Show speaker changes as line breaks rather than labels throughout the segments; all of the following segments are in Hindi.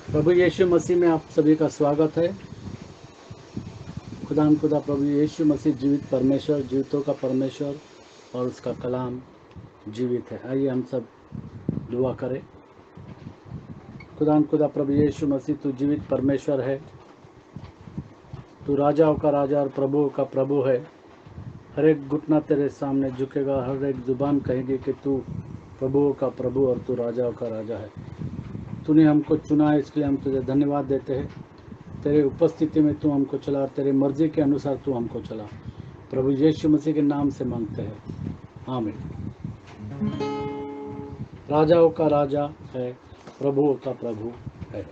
प्रभु यीशु मसीह में आप सभी का स्वागत है। खुदा प्रभु यीशु मसीह जीवित परमेश्वर, जीवितों का परमेश्वर और उसका कलाम जीवित है। आइए हम सब दुआ करें। खुदा प्रभु यीशु मसीह, तू जीवित परमेश्वर है, तू राजाओं का राजा और प्रभुओं का प्रभु है। हर एक घुटना तेरे सामने झुकेगा, हर एक जुबान कहेगी कि तू प्रभुओं का प्रभु और तू राजाओं का राजा है। तूने हमको चुना है, इसलिए हम तुझे धन्यवाद देते हैं। तेरे उपस्थिति में तू हमको चला और तेरी मर्जी के अनुसार तू हमको चला। प्रभु यीशु मसीह के नाम से मांगते हैं, आमीन। राजाओं का राजा है, प्रभुओं का प्रभु है।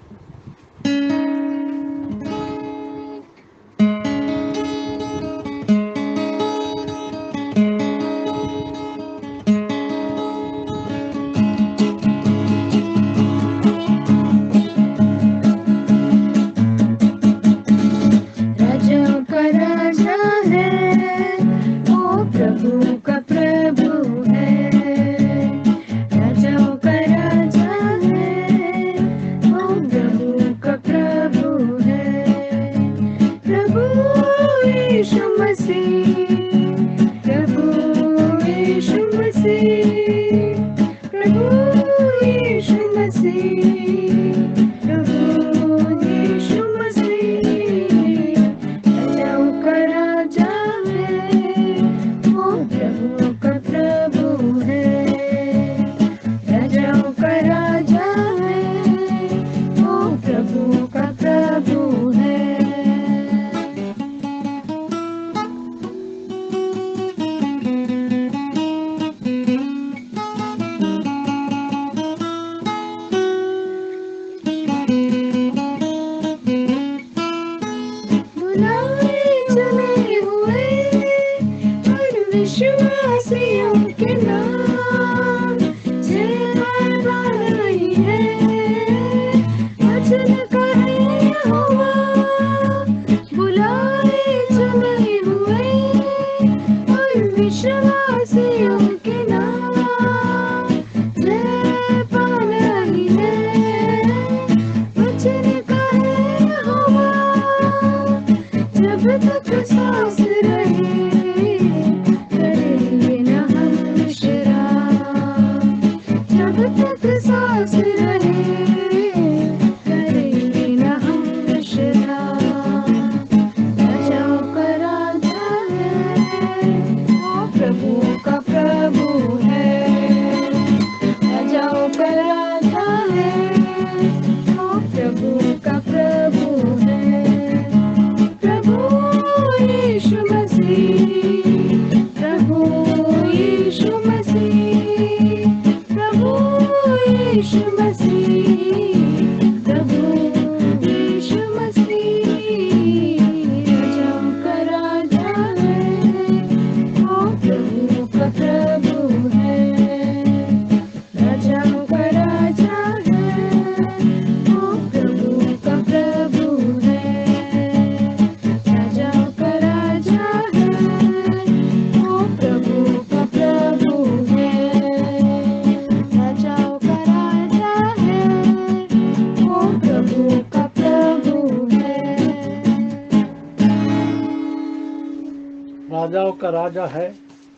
राजाओं का राजा है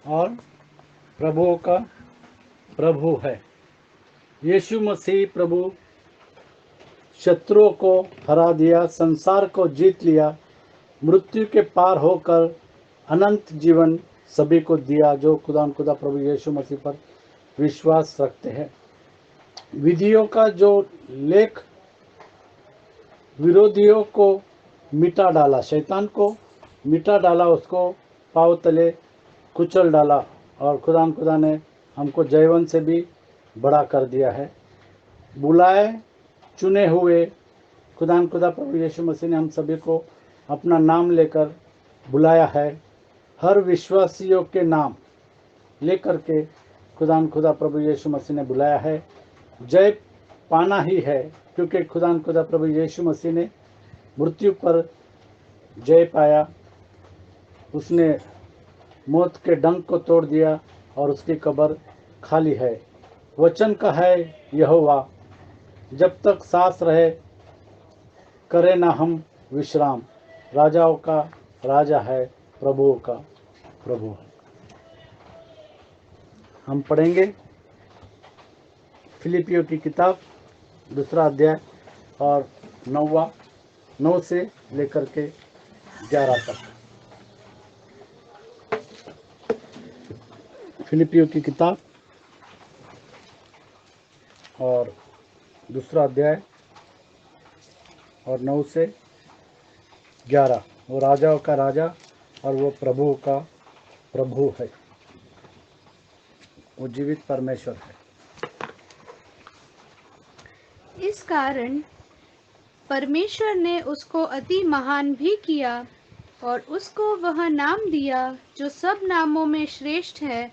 और प्रभुओं का प्रभु है। यीशु मसीह प्रभु शत्रुओं को हरा दिया, संसार को जीत लिया, मृत्यु के पार होकर अनंत जीवन सभी को दिया जो खुदा प्रभु यीशु मसीह पर विश्वास रखते हैं। विधियों का जो लेख विरोधियों को मिटा डाला, शैतान को मिटा डाला, उसको पांव तले कुचल डाला और खुदा ने हमको जयवंत से भी बड़ा कर दिया है। बुलाए चुने हुए खुदा प्रभु यीशु मसीह ने हम सभी को अपना नाम लेकर बुलाया है। हर विश्वासियों के नाम लेकर के खुदा प्रभु यीशु मसीह ने बुलाया है। जय पाना ही है, क्योंकि खुदा प्रभु यीशु मसीह ने मृत्यु पर जय पाया। उसने मौत के डंक को तोड़ दिया और उसकी कब्र खाली है। वचन का है यहोवा, जब तक सांस रहे करे ना हम विश्राम, राजाओं का राजा है, प्रभुओं का प्रभु है। हम पढ़ेंगे फिलिपियों की किताब 2 अध्याय और 9 से लेकर के 11 तक। फिलिपियों की किताब और 2 अध्याय और 9 से 11। वो राजाओं का राजा और वो प्रभुओं का प्रभु है, वो जीवित परमेश्वर है।
इस कारण परमेश्वर ने उसको अति महान भी किया और उसको वह नाम दिया जो सब नामों में श्रेष्ठ है,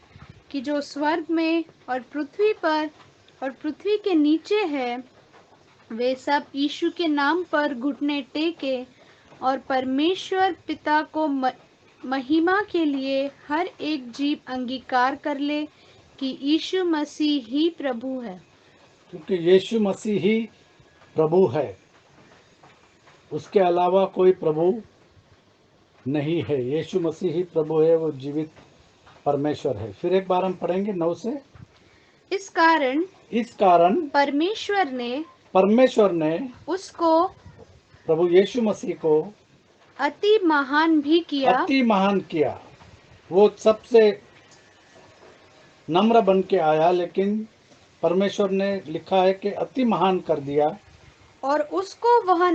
कि जो स्वर्ग में और पृथ्वी पर और पृथ्वी के नीचे है, वे सब यीशु के नाम पर घुटने टेके और परमेश्वर पिता को महिमा के लिए हर एक जीव अंगीकार कर ले कि यीशु मसीह ही प्रभु है।
क्योंकि यीशु मसीह ही प्रभु है, उसके अलावा कोई प्रभु नहीं है। यीशु मसीह ही प्रभु है, वो जीवित परमेश्वर है। फिर एक बार हम पढ़ेंगे 9 से।
इस कारण
परमेश्वर ने
उसको
प्रभु यीशु मसीह को
अति महान भी किया।
वो सबसे नम्र बन के आया, लेकिन परमेश्वर ने लिखा है कि अति महान कर दिया
और उसको वह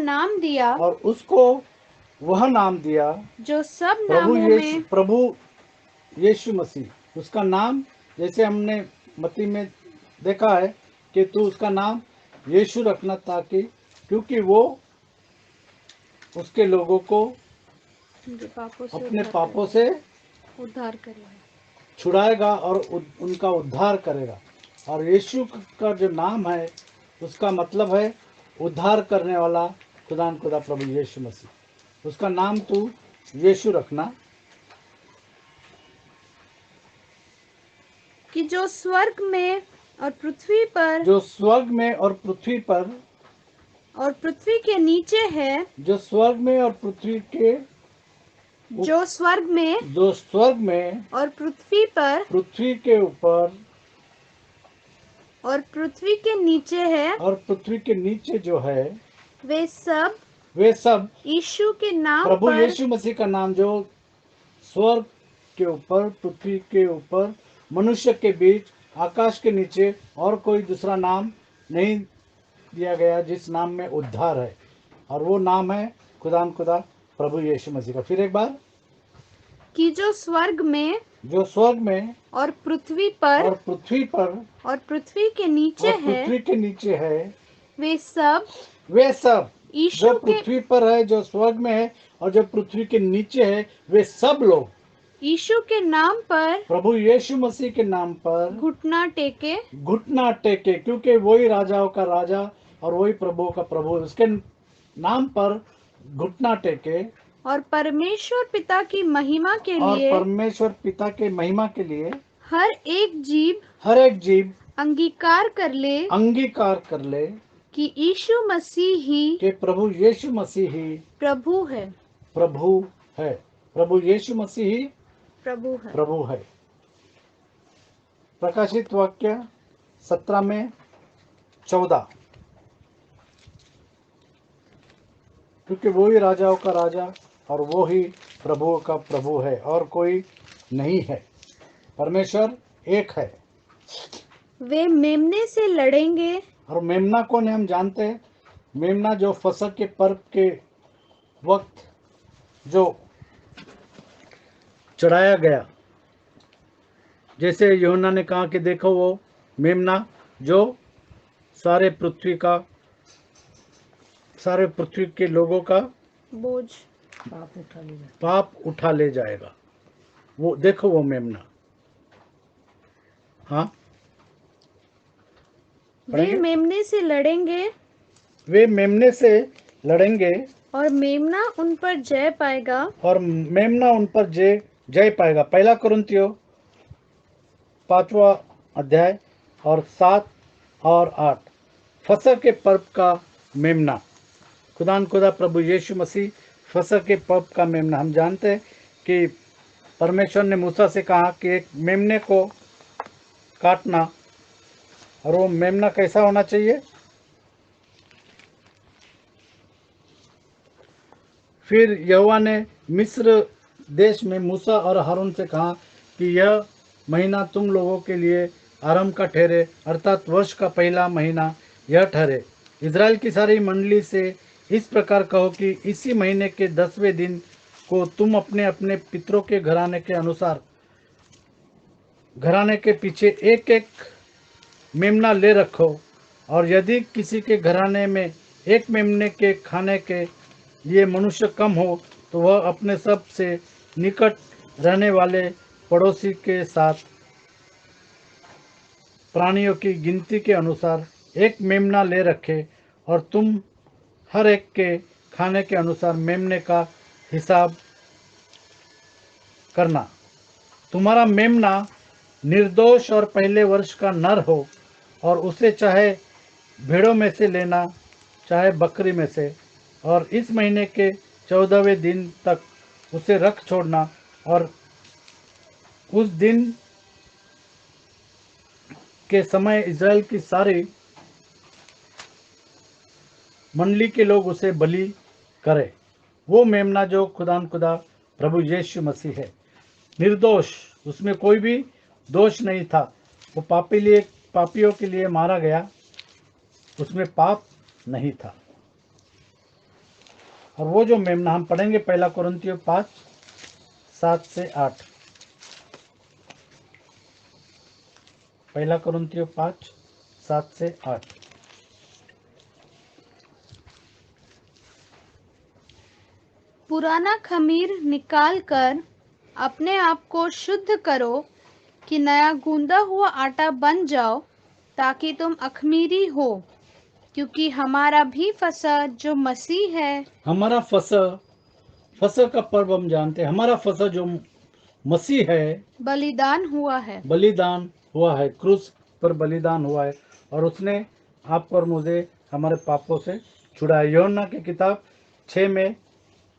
नाम दिया जो सब नामों में
प्रभु यीशु मसीह, उसका नाम, जैसे हमने मत्ती में देखा है कि तू उसका नाम यीशु रखना, ताकि क्योंकि वो उसके लोगों को अपने पापों से
उद्धार करेगा,
छुड़ाएगा और उनका उद्धार करेगा। और यीशु का जो नाम है उसका मतलब है उद्धार करने वाला, खुदा प्रभु यीशु मसीह। उसका नाम तू यीशु रखना,
कि जो स्वर्ग में और पृथ्वी पर और पृथ्वी के नीचे है,
जो स्वर्ग में और पृथ्वी में
और पृथ्वी
के ऊपर
और पृथ्वी के नीचे है,
और पृथ्वी के नीचे जो है,
वे सब यीशु के नाम
प्रभु
पर,
यीशु मसीह का नाम, जो स्वर्ग के ऊपर, पृथ्वी के ऊपर, मनुष्य के बीच, आकाश के नीचे और कोई दूसरा नाम नहीं दिया गया जिस नाम में उद्धार है, और वो नाम है खुदा प्रभु यीशु मसीह का। फिर एक बार,
कि जो स्वर्ग में
और
पृथ्वी पर
और
पृथ्वी के नीचे है, वे सब
जो पृथ्वी पर है, जो स्वर्ग में है और जो पृथ्वी के नीचे है, वे सब लोग
यीशु के नाम पर,
प्रभु यीशु मसीह के नाम पर
घुटना टेके,
क्योंकि वही राजाओं का राजा और वही प्रभुओं का प्रभु, उसके नाम पर घुटना टेके
और परमेश्वर पिता की महिमा के लिए हर एक जीव अंगीकार कर ले कि यीशु मसीह ही,
कि प्रभु यीशु मसीह ही
प्रभु है।
प्रभु यीशु मसीह ही प्रभु है। प्रकाशित वाक्य 17:14, क्योंकि वो ही राजाओं का राजा और वो ही प्रभुओं का प्रभु है, और कोई नहीं है। परमेश्वर एक है।
वे मेमने से लड़ेंगे,
और मेमना कौन है हम जानते हैं। मेमना जो फसह के पर्व के वक्त जो चढ़ाया गया, जैसे यूहन्ना ने कहा कि देखो वो मेमना जो सारे पृथ्वी के लोगों का
बोझ
पाप उठा ले जाएगा। वो देखो वो मेमना। हाँ,
वे मेमने से
लड़ेंगे
और मेमना उन पर जय पाएगा।
पहला कुरिन्थियों 5वां अध्याय और 7 और 8। फसह के पर्व का मेमना खुदा प्रभु यीशु मसीह फसह के पर्व का मेमना। हम जानते हैं कि परमेश्वर ने मूसा से कहा कि एक मेमने को काटना, और वो मेमना कैसा होना चाहिए। फिर यहोवा ने मिस्र देश में मूसा और हारून से कहा कि यह महीना तुम लोगों के लिए आरंभ का ठहरे, अर्थात वर्ष का पहला महीना यह ठहरे। इज़राइल की सारी मंडली से इस प्रकार कहो कि इसी महीने के 10वें दिन को तुम अपने अपने पितरों के घराने के अनुसार घराने के पीछे एक एक मेमना ले रखो। और यदि किसी के घराने में एक मेमने के खाने के लिए मनुष्य कम हो, तो वह अपने सब से निकट रहने वाले पड़ोसी के साथ प्राणियों की गिनती के अनुसार एक मेमना ले रखे, और तुम हर एक के खाने के अनुसार मेमने का हिसाब करना। तुम्हारा मेमना निर्दोष और पहले वर्ष का नर हो, और उसे चाहे भेड़ों में से लेना, चाहे बकरी में से, और इस महीने के 14वें दिन तक उसे रख छोड़ना। और उस दिन के समय इज़राइल की सारी मंडली के लोग उसे बलि करें। वो मेमना जो खुदा प्रभु यीशु मसीह है, निर्दोष, उसमें कोई भी दोष नहीं था। वो पापियों के लिए मारा गया, उसमें पाप नहीं था। और वो जो मेमना हम पढ़ेंगे 1 कुरिन्थियों 5:7 से 8। 1 कुरिन्थियों 5:7 से 8।
पुराना खमीर निकाल कर अपने आप को शुद्ध करो कि नया गूंदा हुआ आटा बन जाओ, ताकि तुम अखमीरी हो। क्योंकि हमारा भी फसह जो मसीह है,
हमारा फसह का पर्व हम जानते हैं। हमारा फसह जो मसीह है,
बलिदान हुआ है।
बलिदान हुआ है, क्रूस पर बलिदान हुआ है, और उसने आपको और मुझे हमारे पापों से छुड़ाया। यूहन्ना की किताब 6 में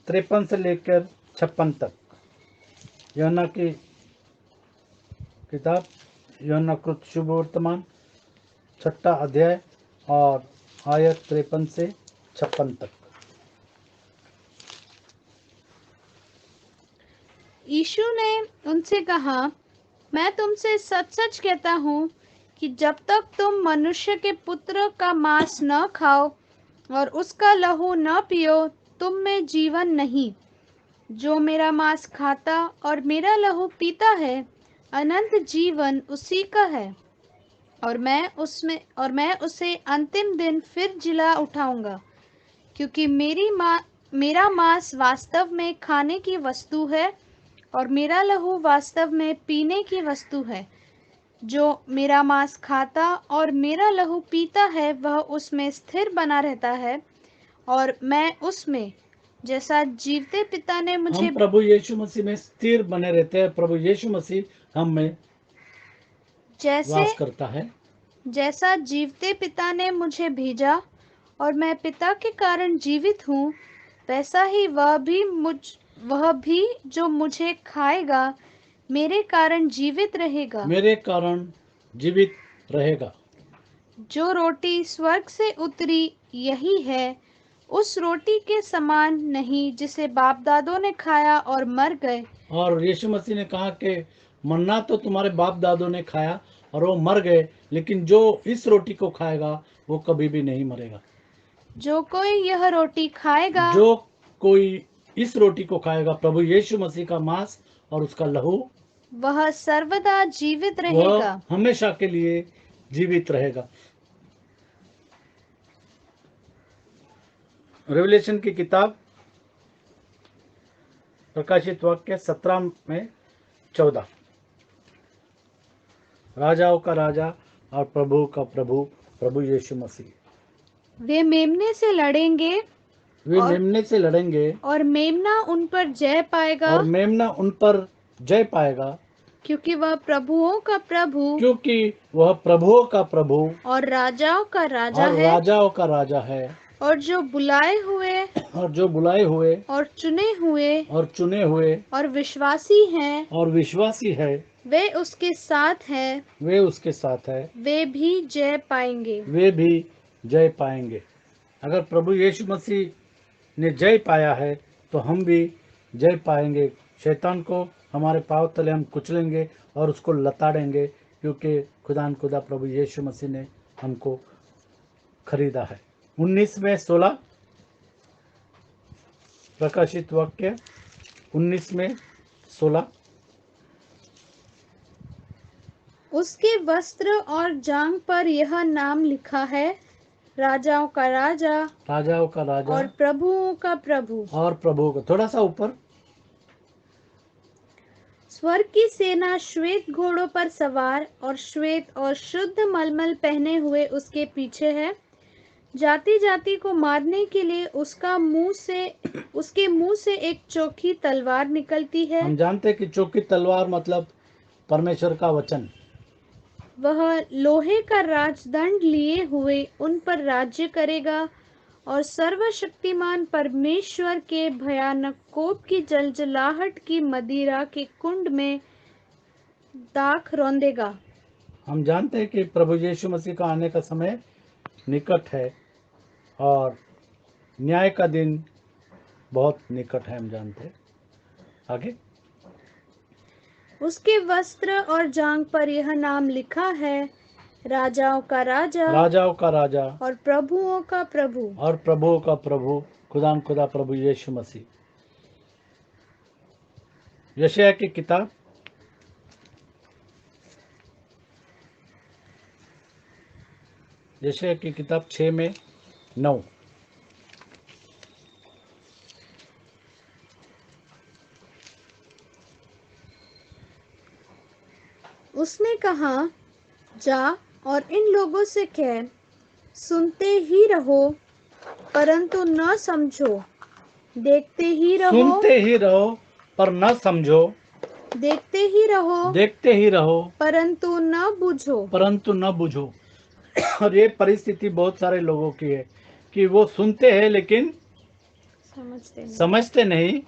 53 से लेकर 56 तक। यूहन्ना की किताब, यूहन्ना कृत शुभ वर्तमान 6 अध्याय और आयत 53 से 56 तक।
यीशु ने उनसे कहा, मैं तुमसे सच सच कहता हूँ कि जब तक तुम मनुष्य के पुत्र का मांस न खाओ और उसका लहू न पियो, तुम में जीवन नहीं। जो मेरा मांस खाता और मेरा लहू पीता है, अनंत जीवन उसी का है, और मैं उसे अंतिम दिन फिर जिला उठाऊंगा। क्योंकि मेरा मांस वास्तव में खाने की वस्तु है और मेरा लहू वास्तव में पीने की वस्तु है। जो मेरा मांस खाता और मेरा लहू पीता है, वह उसमें स्थिर बना रहता है और मैं उसमें, जैसा जीवते पिता ने मुझे
हम प्रभु यीशु मसीह में स्थिर बने रहते हैं। प्रभु यीशु मसीह हम में वास करता है।
जैसा जीवते पिता ने मुझे भेजा और मैं पिता के कारण जीवित हूँ, वैसा ही वह भी जो मुझे खाएगा मेरे कारण जीवित रहेगा।
मेरे कारण जीवित रहेगा।
जो रोटी स्वर्ग से उतरी यही है, उस रोटी के समान नहीं जिसे बाप दादों ने खाया और मर गए।
और यीशु मसीह ने कहा कि मन्ना तो तुम्हारे बाप दादों ने खाया और वो मर गए, लेकिन जो इस रोटी को खाएगा वो कभी भी नहीं मरेगा।
जो कोई यह रोटी खाएगा,
जो कोई इस रोटी को खाएगा, प्रभु यीशु मसीह का मांस और उसका लहू,
वह सर्वदा जीवित रहेगा।
वह हमेशा के लिए जीवित रहेगा। रेवलेशन की किताब प्रकाशित वाक्य 17 में 14। राजाओं का राजा और प्रभु का प्रभु, प्रभु यीशु मसीह।
वे मेमने से लड़ेंगे
वे मेमने से लड़ेंगे
और मेमना उन पर जय पाएगा,
और मेमना उन पर जय पाएगा,
क्योंकि वह प्रभुओं का प्रभु
क्योंकि वह प्रभुओं का प्रभु
और राजाओं का राजा
और
है,
राजाओं का राजा है।
और जो बुलाए हुए
और जो बुलाए हुए
और चुने हुए
और चुने हुए
और विश्वासी हैं,
और विश्वासी है,
वे उसके साथ हैं,
वे उसके साथ है,
वे भी जय पाएंगे।
वे भी जय पाएंगे। अगर प्रभु यीशु मसीह ने जय पाया है तो हम भी जय पाएंगे। शैतान को हमारे पांव तले हम कुचलेंगे और उसको लताड़ेंगे, क्योंकि खुदा प्रभु यीशु मसीह ने हमको खरीदा है। 19 में 16 प्रकाशित वाक्य 19 में 16।
उसके वस्त्र और जांघ पर यह नाम लिखा है, राजाओं का राजा
राजाओं का राजा
और प्रभुओं का प्रभु।
और प्रभु का, थोड़ा सा ऊपर,
स्वर्ग की सेना श्वेत घोड़ों पर सवार और श्वेत और शुद्ध मलमल पहने हुए उसके पीछे है। जाति जाति को मारने के लिए उसके मुंह से एक चोखी तलवार निकलती है।
हम जानते हैं कि चौकी तलवार मतलब परमेश्वर का वचन।
वह लोहे का राजदंड लिए हुए उन पर राज्य करेगा और सर्वशक्तिमान परमेश्वर के भयानक कोप की जलजलाहट की मदिरा के कुंड में दाख रौंदेगा।
हम जानते हैं कि प्रभु यीशु मसीह का आने का समय निकट है और न्याय का दिन बहुत निकट है, हम जानते हैं। आगे,
उसके वस्त्र और जांघ पर यह नाम लिखा है, राजाओं का राजा
राजाओं का राजा
और प्रभुओं का प्रभु।
और प्रभुओं का प्रभु, खुदा प्रभु यीशु मसीह। यशायाह की किताब यशायाह की किताब 6 में 9।
उसने कहा, जा और इन लोगों से कह, सुनते ही रहो परंतु न समझो, देखते ही रहो
सुनते ही रहो पर न समझो,
देखते ही रहो
देखते ही रहो
परंतु न बूझो।
परंतु न बुझो। और ये परिस्थिति बहुत सारे लोगों की है कि वो सुनते हैं लेकिन समझते नहीं,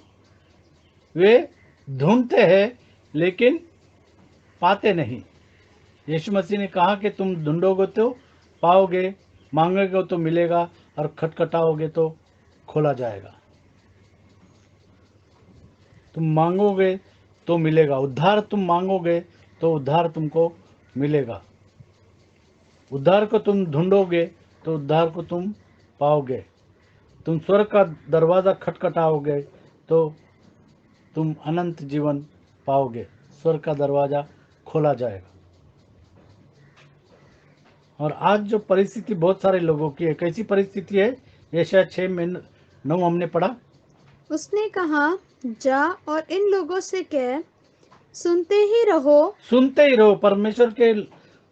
वे ढूंढते हैं लेकिन पाते नहीं। यीशु मसीह ने कहा कि तुम ढूंढोगे तो पाओगे, मांगोगे तो मिलेगा और खटखटाओगे तो खोला जाएगा। तुम मांगोगे तो मिलेगा, उद्धार तुम मांगोगे तो उद्धार तुमको मिलेगा। उद्धार को तुम ढूंढोगे तो उद्धार को तुम पाओगे। तुम स्वर्ग का दरवाज़ा खटखटाओगे तो तुम अनंत जीवन पाओगे। स्वर्ग का दरवाज़ा खोला जाएगा। और आज जो परिस्थिति बहुत सारे लोगों की है, कैसी परिस्थिति है? यशायाह 6 में 9 हमने पढ़ा।
उसने कहा, जा और इन लोगों से कह, सुनते ही रहो
सुनते ही रहो। परमेश्वर के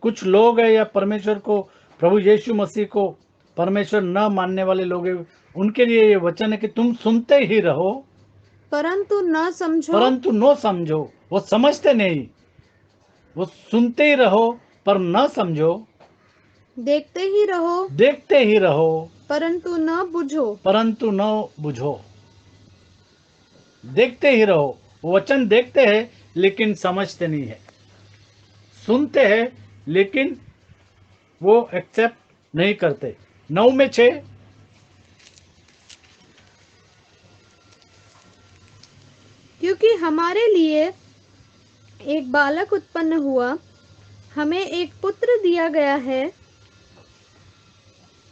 कुछ लोग हैं या परमेश्वर को, प्रभु यीशु मसीह को परमेश्वर न मानने वाले लोग हैं, उनके लिए ये वचन है कि तुम सुनते ही रहो
परंतु न समझो।
परंतु न समझो। वो समझते नहीं, वो सुनते ही रहो पर न समझो,
देखते ही रहो
देखते ही रहो
परंतु न बुझो।
परंतु न बुझो। देखते ही रहो, वो वचन देखते हैं लेकिन समझते नहीं है, सुनते हैं लेकिन वो एक्सेप्ट नहीं करते। 9 में 6,
क्योंकि हमारे लिए एक बालक उत्पन्न हुआ, हमें एक पुत्र दिया गया है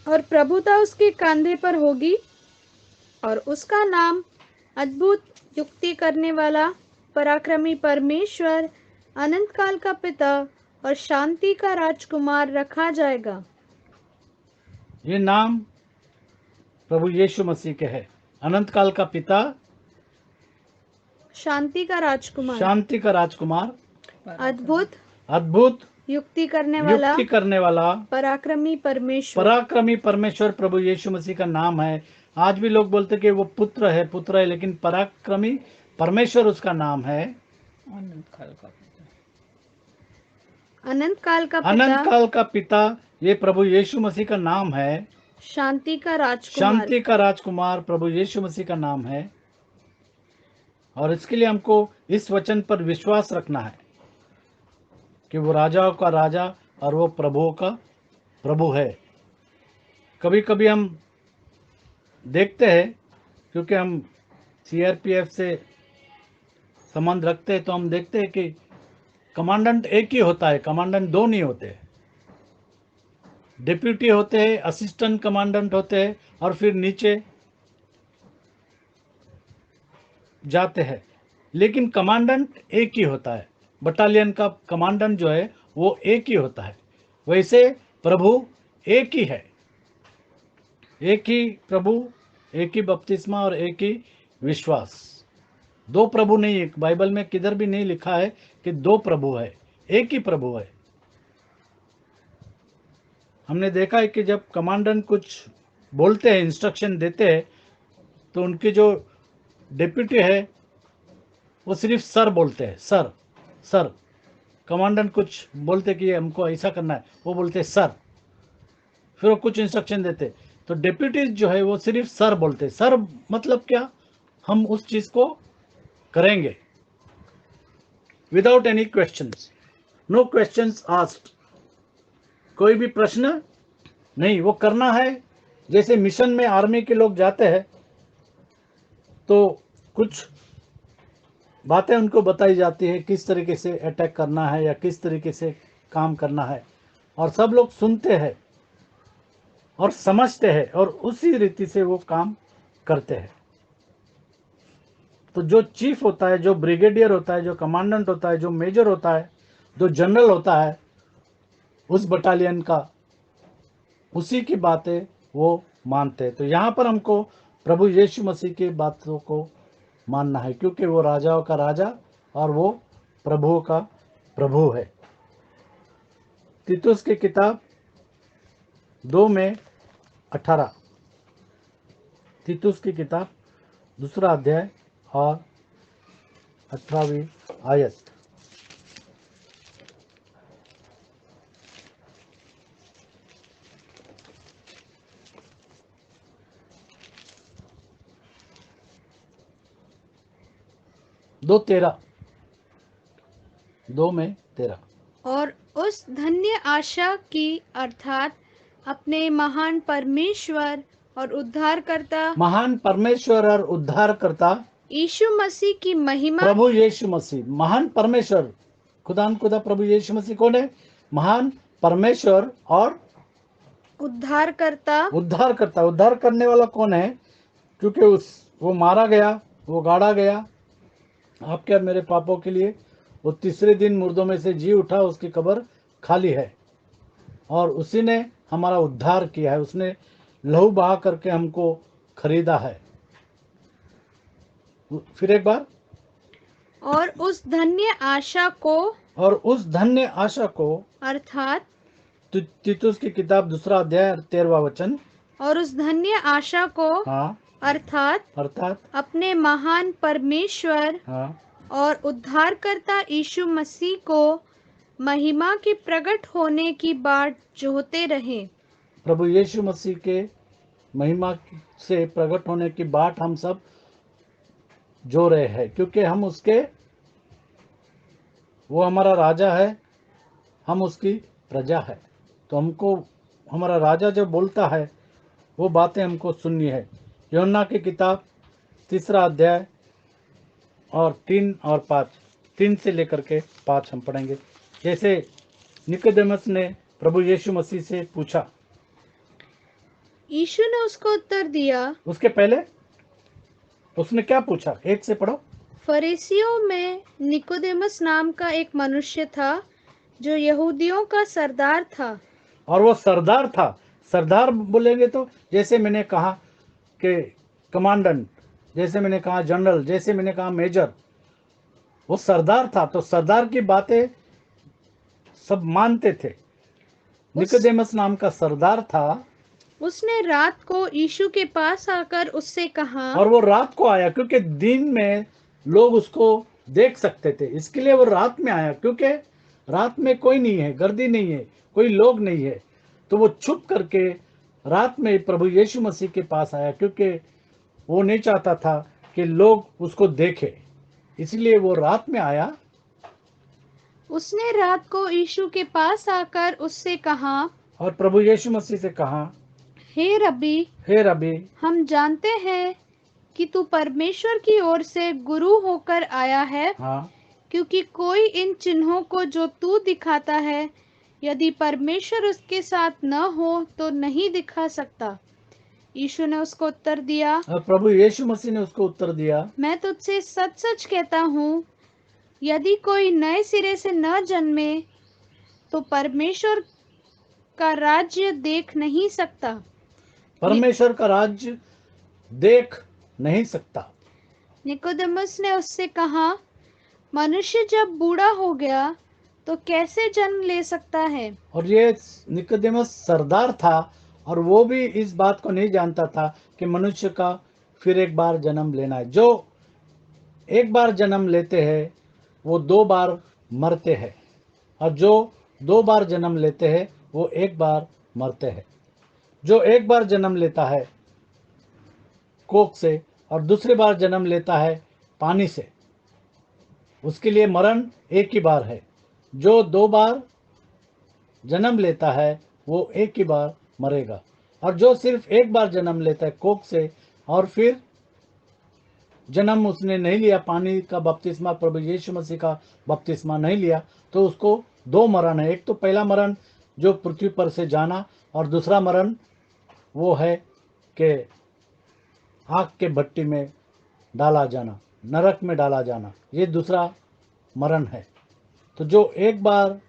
और प्रभुता उसके कंधे पर होगी और उसका नाम अद्भुत, युक्ति करने वाला, पराक्रमी परमेश्वर, अनंत काल का पिता और शांति का राजकुमार रखा जाएगा।
ये नाम प्रभु यीशु मसीह के है। अनंत काल का पिता,
शांति का राजकुमार,
शांति का राजकुमार,
अद्भुत,
अद्भुत,
युक्ति करने वाला, पराक्रमी परमेश्वर
प्रभु यीशु मसीह का नाम है। आज भी लोग बोलते कि वो पुत्र है, लेकिन पराक्रमी परमेश्वर उसका नाम है।
अनंत काल का
अनंत काल का पिता, ये प्रभु यीशु मसीह का नाम है।
शांति का राजकुमार।
शांति का राजकुमार प्रभु यीशु मसीह का नाम है। और इसके लिए हमको इस वचन पर विश्वास रखना है कि वो राजाओं का राजा और वो प्रभुओं का प्रभु है। कभी कभी हम देखते हैं, क्योंकि हम सीआरपीएफ से संबंध रखते हैं, तो हम देखते हैं कि कमांडेंट एक ही होता है, कमांडेंट दो नहीं होते। डिप्यूटी होते हैं, असिस्टेंट कमांडेंट होते हैं, और फिर नीचे जाते हैं। लेकिन कमांडेंट एक ही होता है, बटालियन का कमांडेंट जो है वो एक ही होता है। वैसे प्रभु एक ही है, एक ही प्रभु, एक ही बपतिस्मा और एक ही विश्वास। दो प्रभु नहीं है, बाइबल में किधर भी नहीं लिखा है कि दो प्रभु है, एक ही प्रभु है। हमने देखा है कि जब कमांडेंट कुछ बोलते हैं, इंस्ट्रक्शन देते हैं, तो उनके जो डिप्यूटी है वो सिर्फ सर बोलते हैं, सर सर। कमांडेंट कुछ बोलते कि हमको ऐसा करना है, वो बोलते सर, फिर वो कुछ इंस्ट्रक्शन देते। तो डिप्यूटीज जो है वो सिर्फ सर बोलते। सर मतलब क्या? हम उस चीज को करेंगे without any questions, no questions asked. कोई भी प्रश्न नहीं, वो करना है। जैसे मिशन में आर्मी के लोग जाते हैं तो कुछ बातें उनको बताई जाती है, किस तरीके से अटैक करना है या किस तरीके से काम करना है, और सब लोग सुनते हैं और समझते हैं और उसी रीति से वो काम करते हैं। तो जो चीफ होता है, जो ब्रिगेडियर होता है, जो कमांडेंट होता है, जो मेजर होता है, जो जनरल होता है उस बटालियन का, उसी की बातें वो मानते हैं। तो यहाँ पर हमको प्रभु यीशु मसीह की बातों को मानना है, क्योंकि वो राजाओं का राजा और वो प्रभुओं का प्रभु है। तीतुस की किताब 2:18, तीतुस की किताब 2 अध्याय और 18वीं आयत। दो 13
और उस धन्य आशा की अर्थात अपने महान परमेश्वर और उद्धारकर्ता
महान परमेश्वर और उद्धारकर्ता
यीशु मसीह की महिमा,
प्रभु यीशु मसीह। महान परमेश्वर खुदा प्रभु यीशु मसीह कौन है? महान परमेश्वर और
उद्धारकर्ता।
उद्धारकर्ता। उद्धार करने वाला कौन है? क्योंकि वो मारा गया, वो गाड़ा गया आपके और मेरे पापों के लिए। वो तीसरे दिन मुर्दों में से जी उठा, उसकी कब्र खाली है, और उसी ने हमारा उद्धार किया है। उसने लहू बहा करके हमको खरीदा है। फिर एक बार,
और उस धन्य आशा को,
और उस धन्य आशा को,
अर्थात
तीतुस की किताब 2 अध्याय 13वां वचन।
और उस धन्य आशा को,
हाँ,
अर्थात अपने महान परमेश्वर
हाँ,
और उद्धारकर्ता यीशु मसीह को महिमा के प्रकट होने की बाट जोहते रहे।
प्रभु यीशु मसीह के महिमा से प्रकट होने की बाट हम सब जो रहे हैं, क्योंकि हम उसके, वो हमारा राजा है, हम उसकी प्रजा है। तो हमको हमारा राजा जो बोलता है वो बातें हमको सुननी है। यूहन्ना की किताब 3 अध्याय और 3 और 5, 3 से लेकर के 5 हम पढ़ेंगे। जैसे निकोदेमस ने प्रभु यीशु मसीह से पूछा,
यीशु ने उसको उत्तर दिया।
उसके पहले उसने क्या पूछा? 1 से पढ़ो।
फरीसियों में निकोदेमस नाम का एक मनुष्य था जो यहूदियों का सरदार था।
और वो सरदार था। सरदार बोलेंगे तो जैसे मैंने कहा कि कमांडेंट, जैसे मैंने कहा जनरल, जैसे मैंने कहा मेजर, वो सरदार था। तो सरदार की बातें सब मानते थे। निकोदेमस नाम का सरदार था।
उसने रात को यीशु के पास आकर उससे कहा,
और वो रात को आया, क्योंकि दिन में लोग उसको देख सकते थे, इसके लिए वो रात में आया, क्योंकि रात में कोई नहीं है, गर्दी नहीं है, कोई लोग नहीं है। तो वो छुप करके रात में प्रभु यीशु मसीह के पास आया, क्योंकि वो नहीं चाहता था कि लोग उसको देखे, इसलिए वो रात में आया।
उसने रात को यीशु के पास आकर उससे कहा,
और प्रभु यीशु मसीह से कहा,
हे रब्बी,
हे रबी,
हम जानते हैं कि तू परमेश्वर की ओर से गुरु होकर आया है,
हाँ,
क्योंकि कोई इन चिन्हों को जो तू दिखाता है, यदि परमेश्वर उसके साथ न हो तो नहीं दिखा सकता। यीशु ने उसको उत्तर दिया,
और प्रभु यीशु मसीह ने उसको उत्तर दिया,
मैं तुझसे सच सच कहता हूँ, यदि कोई नए सिरे से न जन्मे तो परमेश्वर का राज्य देख नहीं सकता।
परमेश्वर का राज्य देख नहीं सकता।
निकोदेमुस ने उससे कहा, मनुष्य जब बूढ़ा हो गया तो कैसे जन्म ले सकता है?
और ये निकोदेमुस सरदार था, और वो भी इस बात को नहीं जानता था कि मनुष्य का फिर एक बार जन्म लेना है। जो एक बार जन्म लेते हैं वो दो बार मरते हैं, और जो दो बार जन्म लेते हैं वो एक बार मरते हैं। जो एक बार जन्म लेता है कोख से और दूसरी बार जन्म लेता है पानी से, उसके लिए मरण एक ही बार है। जो दो बार जन्म लेता है वो एक ही बार मरेगा, और जो सिर्फ एक बार जन्म लेता है कोख से और फिर जन्म उसने नहीं लिया, पानी का बपतिस्मा, प्रभु यीशु मसीह का बपतिस्मा नहीं लिया, तो उसको दो मरण है। एक तो पहला मरण जो पृथ्वी पर से जाना, और दूसरा मरण वो है कि आग के भट्टी में डाला जाना, नरक में डाला जाना, ये दूसरा मरण है। तो जो एक बार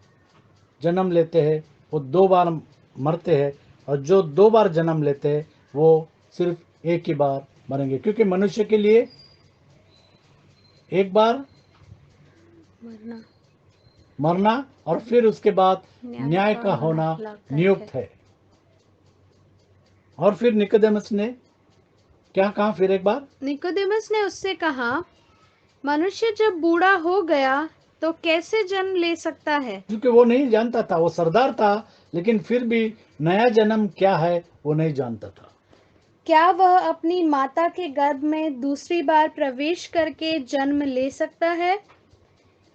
जन्म लेते हैं वो दो बार मरते हैं, और जो दो बार जन्म लेते हैं वो सिर्फ एक ही बार मरेंगे, क्योंकि मनुष्य के लिए एक बार
मरना
मरना और फिर उसके बाद न्याय का होना
लाभदायक
नियुक्त है। और फिर निकोदेमुस ने क्या कहा फिर एक बार?
निकोदेमुस ने उससे कहा, मनुष्य जब बूढ़ा हो गया तो कैसे जन्म ले सकता है?
क्योंकि वो नहीं जानता था, वो सरदार था, लेकिन फिर भी नया जन्म क्या है वो नहीं जानता था।
क्या वह अपनी माता के गर्भ में दूसरी बार प्रवेश करके जन्म ले सकता है?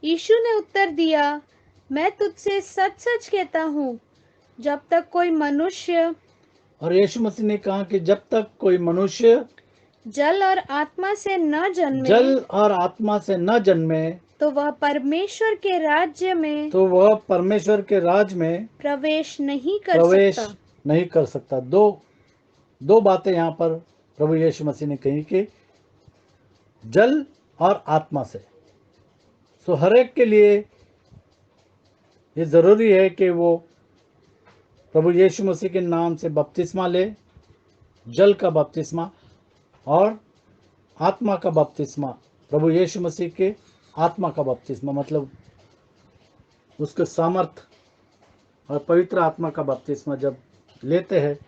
यीशु ने उत्तर दिया, मैं तुझसे सच सच कहता हूँ, जब तक कोई मनुष्य
और यीशु मसीह ने कहा कि जब तक कोई मनुष्य
जल और आत्मा से न जन्मे
जल और आत्मा से न जन्मे
तो वह परमेश्वर के राज्य में
तो वह परमेश्वर के राज में
प्रवेश नहीं कर
प्रवेश
सकता।
नहीं कर सकता। दो बातें यहाँ पर प्रभु यीशु मसीह ने कही कि जल और आत्मा से। सो हर एक के लिए ये जरूरी है कि वो प्रभु यीशु मसीह के नाम से बपतिस्मा ले, जल का बपतिस्मा और आत्मा का बपतिस्मा। प्रभु यीशु मसीह के आत्मा का बपतिस्मा मतलब उसके सामर्थ और पवित्र आत्मा का बपतिस्मा जब लेते हैं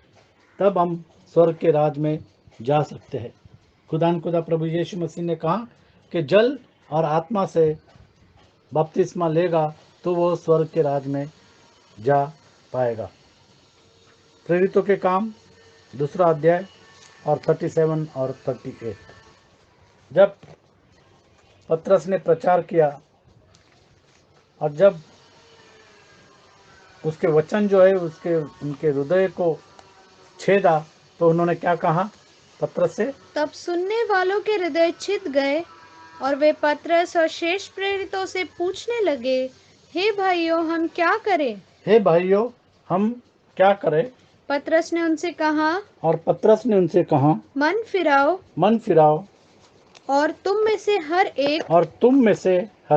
तब हम स्वर्ग के राज में जा सकते हैं। खुदा प्रभु यीशु मसीह ने कहा कि जल और आत्मा से बपतिस्मा लेगा तो वो स्वर्ग के राज में जा पाएगा। प्रेरितों के काम 2 अध्याय और 37 और 38। जब पतरस ने प्रचार किया और जब उसके वचन जो है उनके हृदय को छेदा, तो उन्होंने क्या कहा पतरस से?
तब सुनने वालों के हृदय छिद गए और वे पतरस और शेष प्रेरितों से पूछने लगे, हे भाइयों, हम क्या करें?
हे भाइयों, हम क्या करें?
पतरस ने उनसे कहा,
और पतरस ने उनसे कहा,
मन फिराओ और तुम में से हर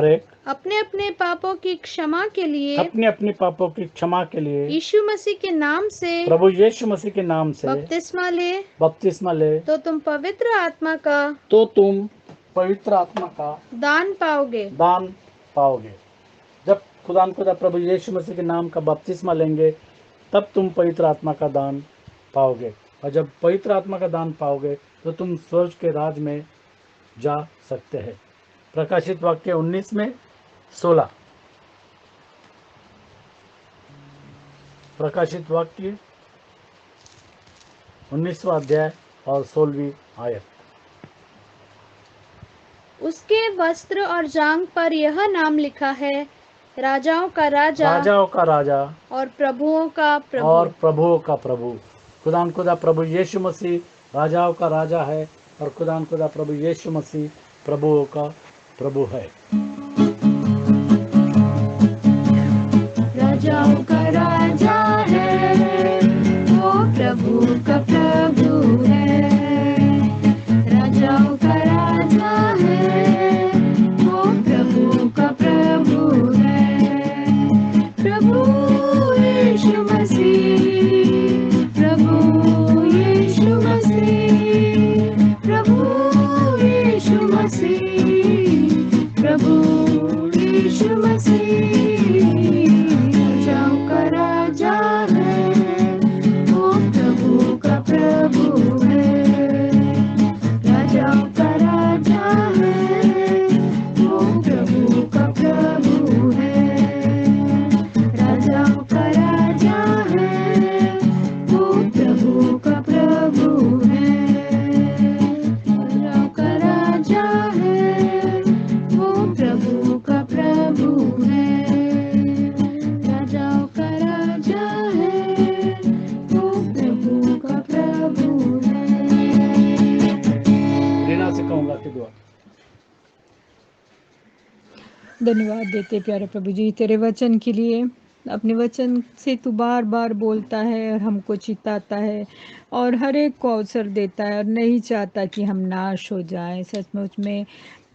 एक अपने अपने पापों की क्षमा के लिए
अपने अपने पापों की क्षमा के लिए
यीशु मसीह के नाम से
प्रभु यीशु मसीह के नाम से
बपतिस्मा ले
तो
तुम पवित्र आत्मा का दान पाओगे।
जब खुदा प्रभु यीशु मसीह के नाम का बपतिस्मा लेंगे तब तुम पवित्र आत्मा का दान पाओगे, और जब पवित्र आत्मा का दान पाओगे तो तुम स्वर्ग के राज में जा सकते हैं। प्रकाशित वाक्य 19:16। प्रकाशित वाक्य 19वां अध्याय और 16वीं आयत।
उसके वस्त्र और जांघ पर यह नाम लिखा है, राजाओं का राजा
राजाओं का राजा
और प्रभुओं का प्रभु।
और प्रभुओं का प्रभु। खुदा खुदा प्रभु यीशु मसीह राजाओं का राजा है और खुदा खुदा प्रभु यीशु मसीह प्रभुओं का प्रभु है।
राजाओं का राजा है, वो प्रभु का प्रभु है। राजाओं का राजा है, वो प्रभु का प्रभु है। प्रभु यीशु मसीह, प्रभु यीशु मसीह, प्रभु यीशु मसीह, प्रभु यीशु मसीह। राजाओं का राजा है, वो प्रभु का प्रभु है। राजाओं का राजा है, वो प्रभु का प्रभु है। राजाओं का राजा है, वो प्रभु का प्रभु है। राजाओं का राजा है, वो प्रभु का प्रभु है। राजाओं का राजा है, वो प्रभु का प्रभु है।
रीना से कहूँगा कि दुआ।
धन्यवाद देते प्यारे प्रभु जी तेरे वचन के लिए। अपने वचन से तू बार बार बोलता है और हमको चिताता है और हर एक को अवसर देता है और नहीं चाहता कि हम नाश हो जाएं। सचमुच में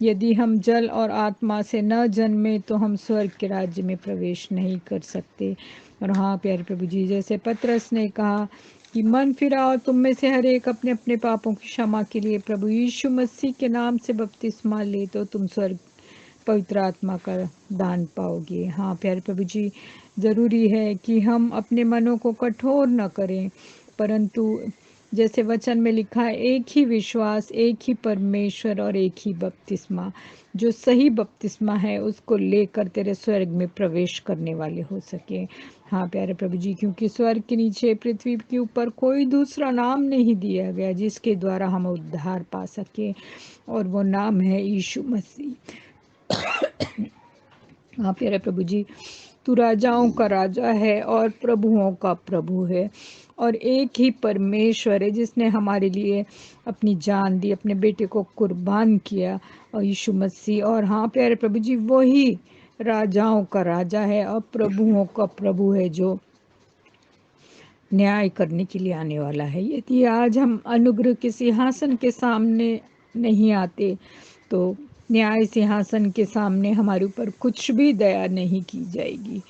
यदि हम जल और आत्मा से न जन्मे तो हम स्वर्ग के राज्य में प्रवेश नहीं कर सकते। और हाँ प्यारे प्रभु जी, जैसे पतरस ने कहा कि मन फिराओ, तुम में से हर एक अपने अपने पापों की क्षमा के लिए प्रभु यीशु मसीह के नाम से बपतिस्मा ले तो तुम स्वर्ग पवित्र आत्मा का दान पाओगे। हाँ प्यारे प्रभु जी, ज़रूरी है कि हम अपने मनों को कठोर न करें, परंतु जैसे वचन में लिखा है, एक ही विश्वास, एक ही परमेश्वर और एक ही बपतिस्मा। जो सही बपतिस्मा है उसको लेकर तेरे स्वर्ग में प्रवेश करने वाले हो सके। हाँ प्यारे प्रभु जी, क्योंकि स्वर्ग के नीचे पृथ्वी के ऊपर कोई दूसरा नाम नहीं दिया गया जिसके द्वारा हम उद्धार पा सके, और वो नाम है यीशु मसीह। हाँ प्यारे प्रभु जी, तू राजाओं का राजा है और प्रभुओं का प्रभु है, और एक ही परमेश्वर है जिसने हमारे लिए अपनी जान दी, अपने बेटे को कुर्बान किया, और यीशु मसीह। और हाँ प्यारे प्रभु जी, वही राजाओं का राजा है और प्रभुओं का प्रभु है जो न्याय करने के लिए आने वाला है। यदि आज हम अनुग्रह के सिंहासन के सामने नहीं आते तो न्याय सिंहासन के सामने हमारे ऊपर कुछ भी दया नहीं की जाएगी।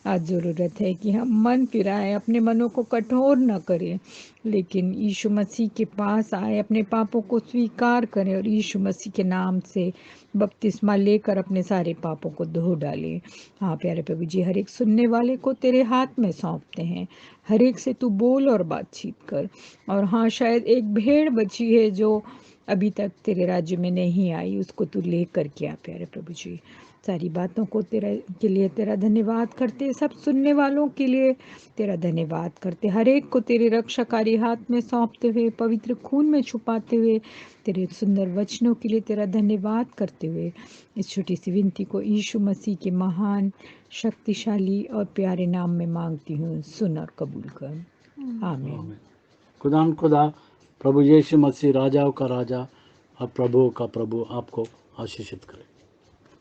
आज ज़रूरत है कि हम मन फिराएं, अपने मनों को कठोर न करें, लेकिन यीशु मसीह के पास आए, अपने पापों को स्वीकार करें और यीशु मसीह के नाम से बपतिस्मा लेकर अपने सारे पापों को धो डालें। हाँ प्यारे प्रभु जी, हर एक सुनने वाले को तेरे हाथ में सौंपते हैं। हर एक से तू बोल और बातचीत कर। और हाँ, शायद एक भेड़ बची है जो अभी तक तेरे राज्य में नहीं आई, उसको तू ले कर के आ प्यारे प्रभु जी। सारी बातों को के लिए तेरा धन्यवाद करते, सब सुनने वालों के लिए तेरा धन्यवाद करते, हर एक को तेरे रक्षाकारी हाथ में सौंपते हुए, पवित्र खून में छुपाते हुए, तेरे सुंदर वचनों के लिए तेरा धन्यवाद करते हुए, इस छोटी सी विनती को यीशु मसीह के महान, शक्तिशाली और प्यारे नाम में मांगती हूँ, सुन और कबूल कर। आमीन।
खुदा प्रभु यीशु मसीह राजाओं का राजा और प्रभुओं का प्रभु आपको आशीषित करे।